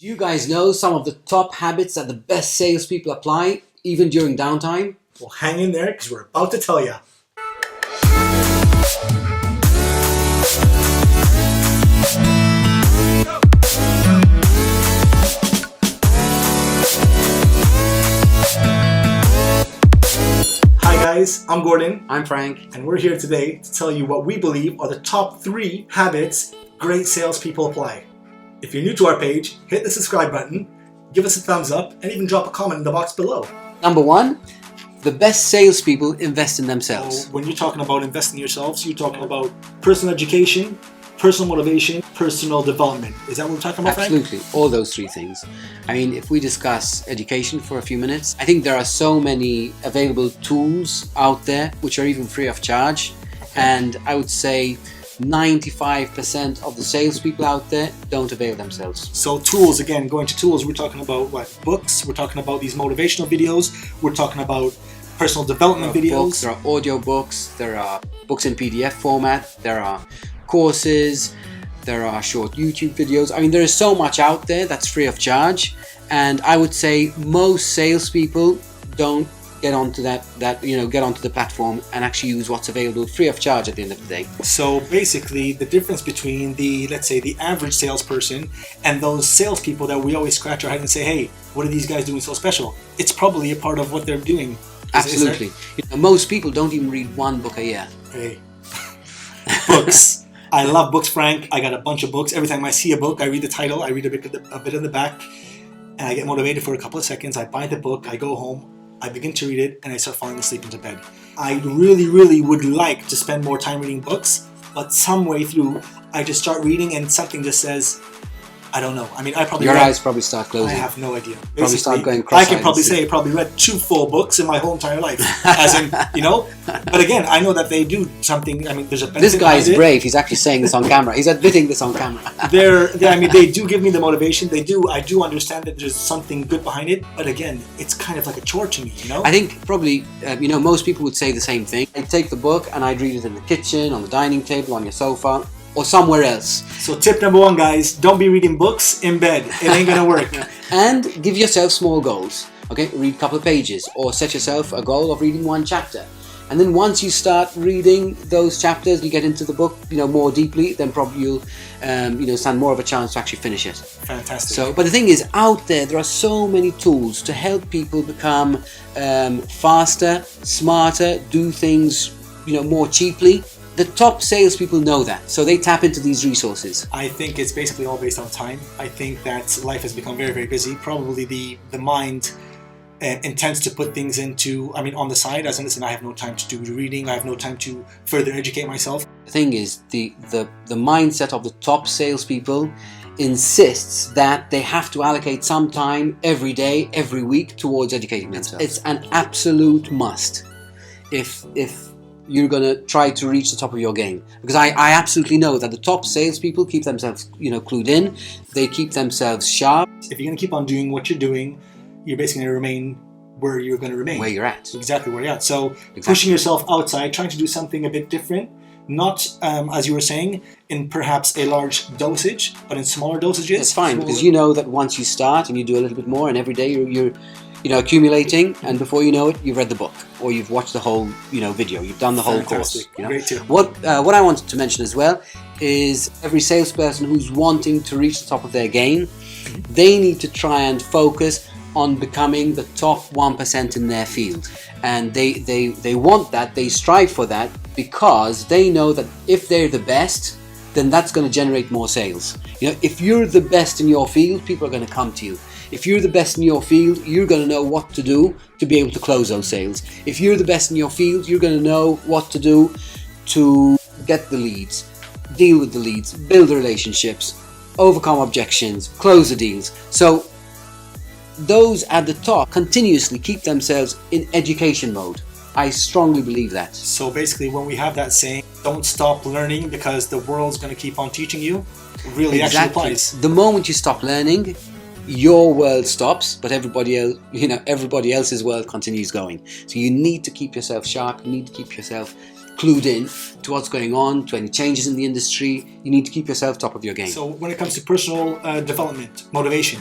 Do you guys know some of the top habits that the best salespeople apply, even during downtime? Well, hang in there because we're about to tell you. Hi guys, I'm Gordon. I'm Frank. And we're here today to tell you what we believe are the top 3 habits great salespeople apply. If you're new to our page, hit the subscribe button, give us a thumbs up, and even drop a comment in the box below. Number 1, the best salespeople invest in themselves. So when you're talking about investing in yourselves, you're talking about personal education, personal motivation, personal development. Is that what we're talking about, Frank? Absolutely, all those 3 things. I mean, if we discuss education for a few minutes, I think there are so many available tools out there which are even free of charge. Okay. And I would say 95% of the salespeople out there don't avail themselves. So tools, again, going to tools, we're talking about what? Books, we're talking about these motivational videos, we're talking about personal development videos. Books, there are audio books, there are books in PDF format, there are courses, there are short YouTube videos. I mean, there is so much out there that's free of charge, and I would say most salespeople don't get onto get onto the platform and actually use what's available free of charge at the end of the day. So basically, the difference between let's say the average salesperson and those salespeople that we always scratch our head and say, hey, what are these guys doing so special? It's probably a part of what they're doing. Absolutely. Most people don't even read 1 book a year. Hey. Books. I love books, Frank. I got a bunch of books. Every time I see a book, I read the title, I read a bit in the back, and I get motivated for a couple of seconds. I buy the book, I go home, I begin to read it, and I start falling asleep into bed. I really would like to spend more time reading books, but some way through, I just start reading and something just says, I don't know. I mean, Your eyes probably start closing. I have no idea. Probably start going cross-eyed. I can probably say I probably read 2 full books in my whole entire life. As in, But again, I know that they do something. I mean, there's a benefit. This guy is brave. He's actually saying this on camera. He's admitting this on camera. They do give me the motivation. I do understand that there's something good behind it. But again, it's kind of like a chore to me, I think probably, most people would say the same thing. I'd take the book and I'd read it in the kitchen, on the dining table, on your sofa, or somewhere else. So tip number 1, guys, don't be reading books in bed. It ain't gonna work. And give yourself small goals. Okay, read a couple of pages, or set yourself a goal of reading 1 chapter. And then once you start reading those chapters, you get into the book, more deeply, then probably you'll, stand more of a chance to actually finish it. Fantastic. But the thing is, out there are so many tools to help people become faster, smarter, do things, more cheaply. The top salespeople know that, so they tap into these resources. I think it's basically all based on time. I think that life has become very busy. Probably the mind intends to put things on the side, as in, listen, I have no time to do reading, I have no time to further educate myself. The thing is, the mindset of the top salespeople insists that they have to allocate some time every day, every week towards educating themselves. It's an absolute must if you're going to try to reach the top of your game. Because I absolutely know that the top salespeople keep themselves, clued in. They keep themselves sharp. If you're going to keep on doing what you're doing, you're basically going to remain where you're going to remain. Where you're at. Exactly where you're at. So pushing yourself outside, trying to do something a bit different, not, as you were saying, in perhaps a large dosage, but in smaller dosages. It's fine, because you know that once you start and you do a little bit more, and every day you're accumulating, and before you know it, you've read the book, or you've watched the whole, video, you've done the whole course. Great too. What I wanted to mention as well is every salesperson who's wanting to reach the top of their game, they need to try and focus on becoming the top 1% in their field. And they want that, they strive for that, because they know that if they're the best, then that's going to generate more sales. If you're the best in your field, people are going to come to you. If you're the best in your field, you're going to know what to do to be able to close those sales. If you're the best in your field, you're going to know what to do to get the leads, deal with the leads, build the relationships, overcome objections, close the deals. So those at the top continuously keep themselves in education mode. I strongly believe that. So basically, when we have that saying, don't stop learning because the world's going to keep on teaching you, really actually applies. The moment you stop learning, your world stops, but everybody else's world continues going. So you need to keep yourself sharp, you need to keep yourself clued in to what's going on, to any changes in the industry. You need to keep yourself top of your game. So when it comes to personal development, motivation,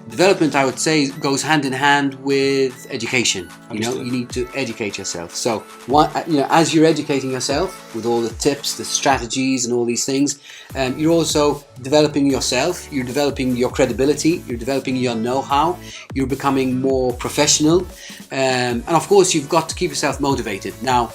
development, I would say, goes hand in hand with education. Understood. You need to educate yourself. So, as you're educating yourself with all the tips, the strategies, and all these things, you're also developing yourself. You're developing your credibility. You're developing your know-how. You're becoming more professional, and of course, you've got to keep yourself motivated. Now,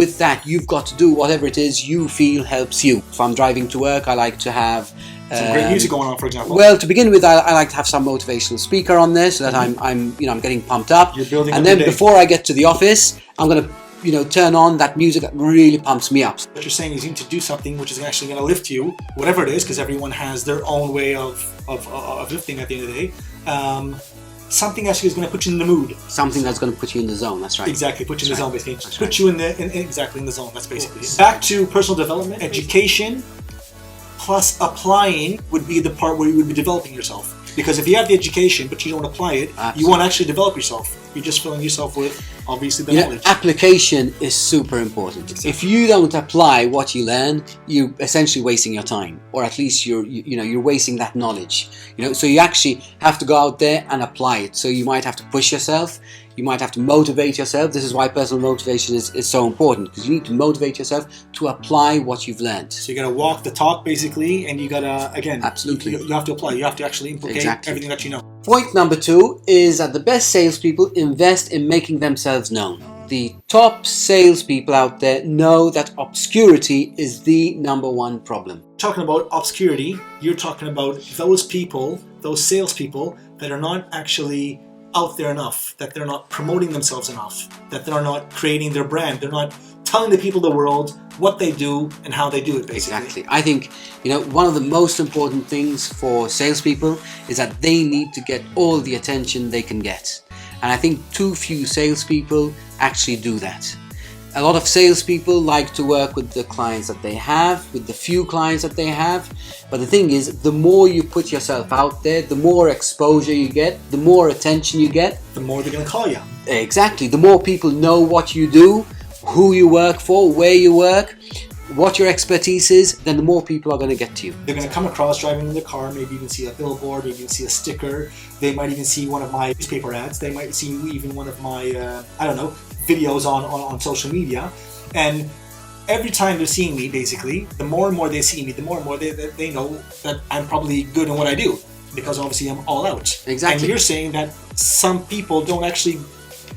with that, you've got to do whatever it is you feel helps you. If I'm driving to work, I like to have some great music going on, for example. Well, to begin with, I like to have some motivational speaker on there so that I'm getting pumped up. You're building and up then your day. before I get to the office, I'm going to turn on that music that really pumps me up. What you're saying is you need to do something which is actually going to lift you, whatever it is, because everyone has their own way of lifting at the end of the day. Something actually is going to put you in the mood. Something that's going to put you in the zone. That's right. Exactly, put you in the zone, basically. That's Put right. you in the zone. That's basically it. Back to personal development, education plus applying would be the part where you would be developing yourself. Because if you have the education but you don't apply it, you won't actually develop yourself. You're just filling yourself with, obviously, the knowledge. Application is super important. Exactly. If you don't apply what you learn, you're essentially wasting your time, or at least you're wasting that knowledge. So you actually have to go out there and apply it. So you might have to push yourself. You might have to motivate yourself. This is why personal motivation is so important, because you need to motivate yourself to apply what you've learned. So you got to walk the talk, basically, and you got to, again, Absolutely. You have to apply. You have to actually implicate everything that you know. Point number 2 is that the best salespeople invest in making themselves known. The top salespeople out there know that obscurity is the number one problem. Talking about obscurity, you're talking about those people, those salespeople that are not actually out there enough, that they're not promoting themselves enough, that they're not creating their brand, they're not telling the people of the world what they do and how they do it, basically. Exactly. I think, one of the most important things for salespeople is that they need to get all the attention they can get. And I think too few salespeople actually do that. A lot of salespeople like to work with the clients that they have, with the few clients that they have. But the thing is, the more you put yourself out there, the more exposure you get, the more attention you get. The more they're going to call you. Exactly. The more people know what you do, who you work for, where you work, what your expertise is, then the more people are going to get to you. They're going to come across driving in their car, maybe even see a billboard, maybe even see a sticker. They might even see one of my newspaper ads. They might see even one of my, videos on social media. And every time they're seeing me, basically, the more and more they see me, the more and more they know that I'm probably good in what I do, because obviously I'm all out. Exactly. And you're saying that some people don't actually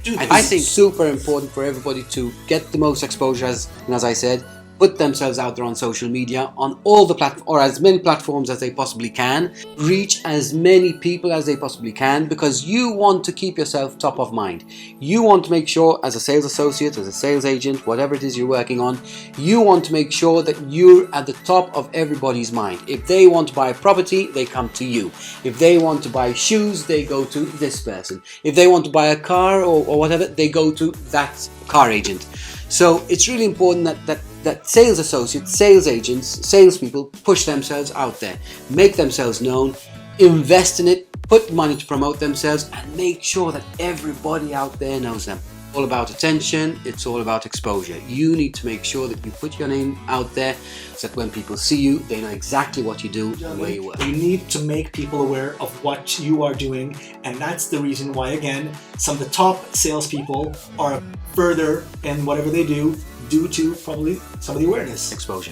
do this. I think it's super important for everybody to get the most exposure, as I said, put themselves out there on social media, on all the platforms, or as many platforms as they possibly can, reach as many people as they possibly can, because you want to keep yourself top of mind. You want to make sure, as a sales associate, as a sales agent, whatever it is you're working on, you want to make sure that you're at the top of everybody's mind. If they want to buy a property, they come to you. If they want to buy shoes, they go to this person. If they want to buy a car or whatever, they go to that car agent. So it's really important that sales associates, sales agents, salespeople push themselves out there, make themselves known, invest in it, put money to promote themselves, and make sure that everybody out there knows them. It's all about attention, it's all about exposure. You need to make sure that you put your name out there so that when people see you, they know exactly what you do and where you work. You need to make people aware of what you are doing, and that's the reason why, again, some of the top salespeople are further in whatever they do due to probably some of the awareness. Exposure.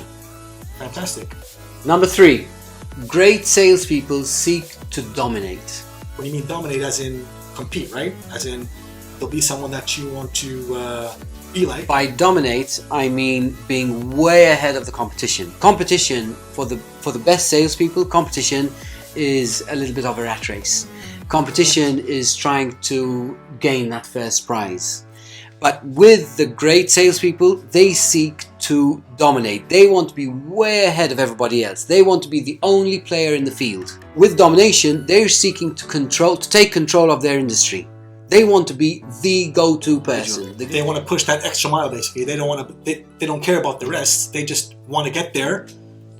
Fantastic. Number 3, great salespeople seek to dominate. What do you mean dominate? As in compete, right? As in there'll be someone that you want to be like. By dominate, I mean being way ahead of the competition. Competition for the best salespeople, competition is a little bit of a rat race. Competition is trying to gain that first prize. But with the great salespeople, they seek to dominate. They want to be way ahead of everybody else. They want to be the only player in the field. With domination, they're seeking to take control of their industry. They want to be the go-to person. They want to push that extra mile, basically. They don't want to. They don't care about the rest. They just want to get there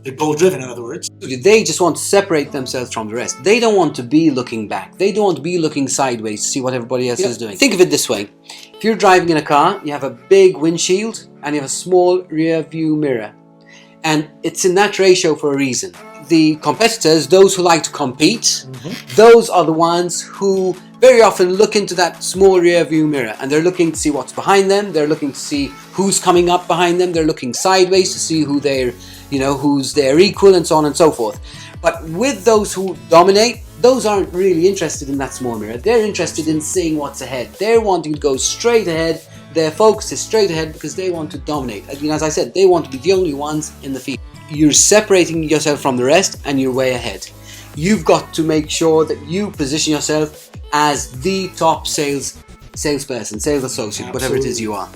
They're goal-driven, in other words. They just want to separate themselves from the rest. They don't want to be looking back. They don't want to be looking sideways to see what everybody else is doing. Think of it this way. If you're driving in a car, you have a big windshield and you have a small rear view mirror. And it's in that ratio for a reason. The competitors, those who like to compete, those are the ones who very often look into that small rear view mirror and they're looking to see what's behind them. They're looking to see who's coming up behind them. They're looking sideways to see who they're, who's their equal and so on and so forth. But with those who dominate, those aren't really interested in that small mirror. They're interested in seeing what's ahead. They're wanting to go straight ahead. Their focus is straight ahead because they want to dominate. As I said, they want to be the only ones in the field. You're separating yourself from the rest and you're way ahead. You've got to make sure that you position yourself as the top salesperson, sales associate, whatever it is you are.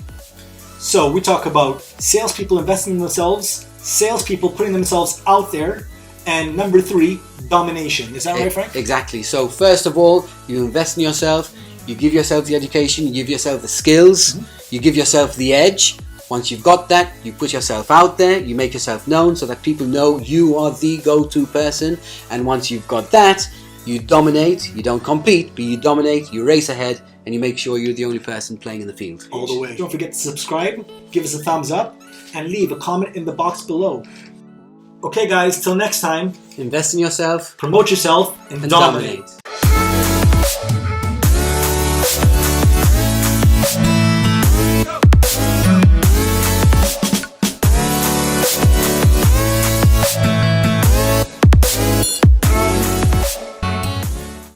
So we talk about salespeople investing in themselves, salespeople putting themselves out there, and number 3, domination. Is that right, Frank? Exactly. So first of all, you invest in yourself, you give yourself the education, you give yourself the skills, you give yourself the edge. Once you've got that, you put yourself out there, you make yourself known so that people know you are the go-to person. And once you've got that, you dominate. You don't compete, but you dominate, you race ahead, and you make sure you're the only person playing in the field. All the way. Don't forget to subscribe, give us a thumbs up, and leave a comment in the box below. Okay guys, till next time. Invest in yourself. Promote yourself and dominate.